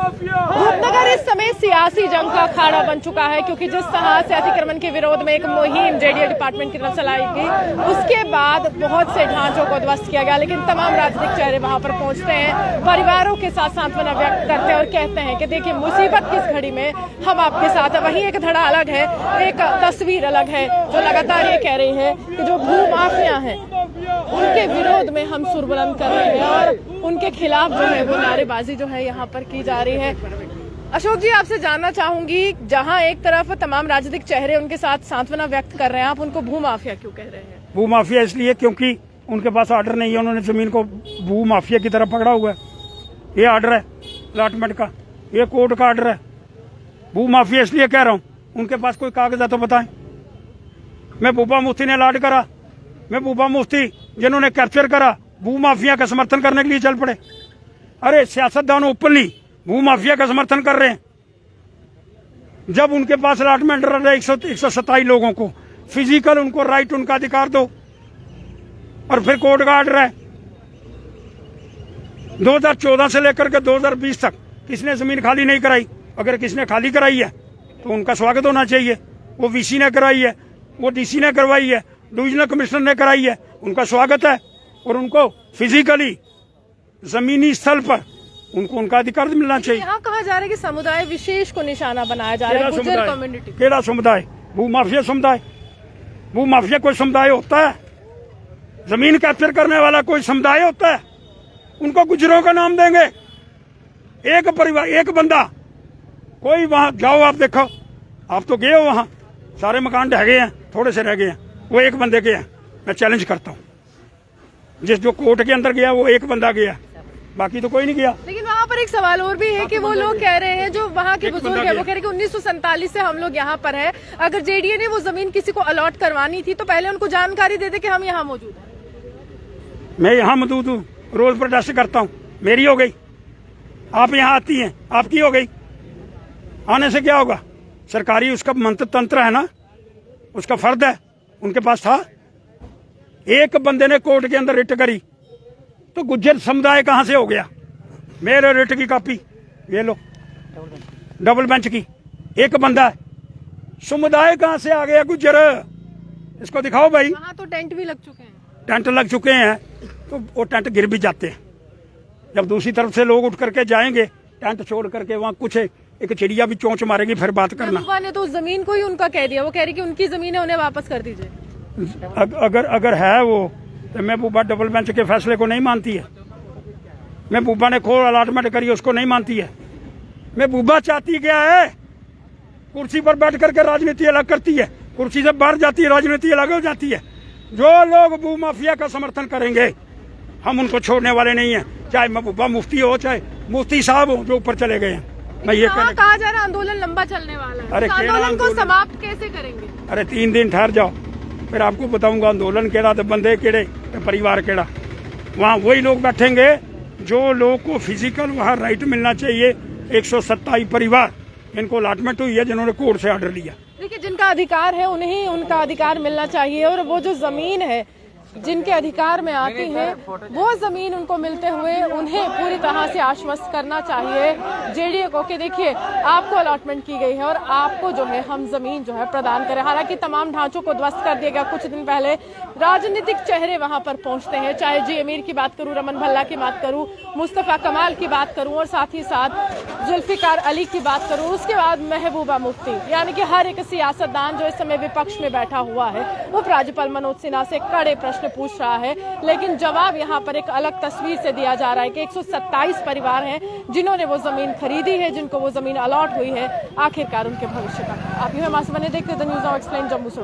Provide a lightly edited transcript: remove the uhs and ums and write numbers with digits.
रूपनगर इस समय सियासी जंग का अखाड़ा बन चुका है, क्योंकि जिस तरह से अतिक्रमण के विरोध में एक मुहिम जेडीए डिपार्टमेंट की तरफ चलाई गई, उसके बाद बहुत से ढांचों को ध्वस्त किया गया, लेकिन तमाम राजनीतिक चेहरे वहां पर पहुंचते हैं, परिवारों के साथ सांत्वना व्यक्त करते हैं और कहते हैं कि देखिए मुसीबत किस घड़ी में हम आपके साथ है। वहीं एक धड़ा अलग है, एक तस्वीर अलग है जो लगातार ये कह रही है कि जो भू माफिया है उनके विरोध में हम सुर बुलंद कर रहे हैं और उनके खिलाफ जो है वो नारेबाजी जो है यहाँ पर की जा रही है। अशोक जी, आपसे जानना चाहूंगी, जहाँ एक तरफ तमाम राजनीतिक चेहरे उनके साथ सांत्वना व्यक्त कर रहे हैं, आप उनको भू माफिया क्यों कह रहे हैं? भू माफिया इसलिए क्योंकि उनके पास ऑर्डर नहीं है, उन्होंने जमीन को भू माफिया की तरफ पकड़ा हुआ है। ये ऑर्डर है अलॉटमेंट का, ये कोर्ट का ऑर्डर है। भू माफिया इसलिए कह रहा हूँ, उनके पास कोई कागज है तो बताएं। महबूबा मुफ्ती ने अलॉट करा, महबूबा मुफ्ती जिन्होंने कैप्चर करा, भू माफिया का समर्थन करने के लिए चल पड़े। अरे सियासतदान ओपनली भू माफिया का समर्थन कर रहे हैं। जब उनके पास अलॉटमेंट रहा 127 लोगों को फिजिकल उनको राइट, उनका अधिकार दो। और फिर कोर्ट का ऑर्डर है 2014 से लेकर के 2020 तक किसने जमीन खाली नहीं कराई। अगर किसने खाली कराई है तो उनका स्वागत होना चाहिए। वो वीसी ने कराई है, वो डीसी ने करवाई है, डिविजनल कमिश्नर ने कराई है, उनका स्वागत है। और उनको फिजिकली जमीनी स्थल पर उनको उनका अधिकार मिलना चाहिए। यहाँ कहा जा रहा है कि समुदाय विशेष को निशाना बनाया जा रहा है, गुर्जर कम्युनिटी। केड़ा समुदाय? भू माफिया समुदाय? भू माफिया कोई समुदाय होता है? जमीन कैप्चर करने वाला कोई समुदाय होता है? उनको गुजरों का नाम देंगे। एक परिवार, एक बंदा, कोई वहां जाओ, आप देखो, आप तो गए हो वहां, सारे मकान ढह गए हैं, थोड़े से रह गए हैं, वो एक बंदे के हैं। मैं चैलेंज करता हूँ, जिस जो कोर्ट के अंदर गया वो एक बंदा गया, बाकी तो कोई नहीं गया। लेकिन वहाँ पर एक सवाल और भी है कि वो लोग कह रहे हैं, जो वहाँ के बुजुर्ग है, वो कह रहे हैं कि 1947 से हम लोग यहाँ पर है। अगर जेडीए ने वो जमीन किसी को अलॉट करवानी थी तो पहले उनको जानकारी दे दे कि हम यहाँ मौजूद हैं। मैं यहाँ मौजूद हूँ, रोज प्रोटेस्ट करता हूँ, मेरी हो गई। आप यहाँ आती हैं, आपकी हो गई। आने से क्या होगा? सरकारी उसका मंत्र तंत्र है ना, उसका फर्द है, उनके पास था। एक बंदे ने कोर्ट के अंदर रिट करी तो गुज्जर समुदाय कहां से हो गया? मेरे रिट की कॉपी ये लो, डबल बेंच की, एक बंदा है। समुदाय कहां से आ गया गुज्जर? इसको दिखाओ भाई। वहाँ तो टेंट भी लग चुके हैं। टेंट लग चुके हैं तो वो टेंट गिर भी जाते हैं। जब दूसरी तरफ से लोग उठ करके जाएंगे, टेंट छोड़ करके वहाँ कुछ एक चिड़िया भी चोंच मारेगी, फिर बात करना। महबूबा ने तो उस जमीन को ही उनका कह दिया, वो कह रही कि उनकी जमीन है, उन्हें वापस कर दीजिए। अगर है वो, तो महबूबा डबल बेंच के फैसले को नहीं मानती है। महबूबा ने खोल अलॉटमेंट करी, उसको नहीं मानती है। महबूबा चाहती क्या है? कुर्सी पर बैठ करके राजनीति अलग करती है, कुर्सी से बाहर जाती है, राजनीति अलग हो जाती है। जो लोग भू माफिया का समर्थन करेंगे, हम उनको छोड़ने वाले नहीं है, चाहे महबूबा मुफ्ती हो, चाहे मुफ्ती साहब हो जो ऊपर चले गए हैं। मैं ये कहा जा रहा है आंदोलन लंबा चलने वाला है। अरे आंदोलन को समाप्त कैसे करेंगे? अरे 3 दिन ठहर जाओ, फिर आपको बताऊंगा आंदोलन केड़ा, तो बंदे केड़े, तो परिवार केड़ा। वहाँ वही लोग बैठेंगे जो लोग को फिजिकल वहाँ राइट मिलना चाहिए। 127 परिवार, इनको अलॉटमेंट हुई है, जिन्होंने कोर्ट से ऑर्डर लिया। देखिए, जिनका अधिकार है उन्हें उनका अधिकार मिलना चाहिए, और वो जो जमीन है जिनके अधिकार में आती है, वो जमीन उनको मिलते हुए उन्हें पूरी तरह से आश्वस्त करना चाहिए जेडीए को कि देखिए आपको अलॉटमेंट की गई है और आपको जो है हम जमीन जो है प्रदान करें। हालांकि तमाम ढांचों को ध्वस्त कर दिया गया। कुछ दिन पहले राजनीतिक चेहरे वहां पर पहुंचते हैं, चाहे जी अमीर की बात करूं, रमन भल्ला की बात करूं, मुस्तफा कमाल की बात करूं और साथ ही साथ जुल्फिकार अली की बात करूं, उसके बाद महबूबा मुफ्ती, यानी कि हर एक सियासतदान जो इस समय विपक्ष में बैठा हुआ है वो राज्यपाल मनोज सिन्हा से कड़े प्रश्न पूछ रहा है। लेकिन जवाब यहाँ पर एक अलग तस्वीर से दिया जा रहा है कि 127 परिवार हैं जिन्होंने वो जमीन खरीदी है, जिनको वो जमीन अलॉट हुई है, आखिरकार उनके भविष्य का। आप यूं हमारे देखते the news now explain Jammu से।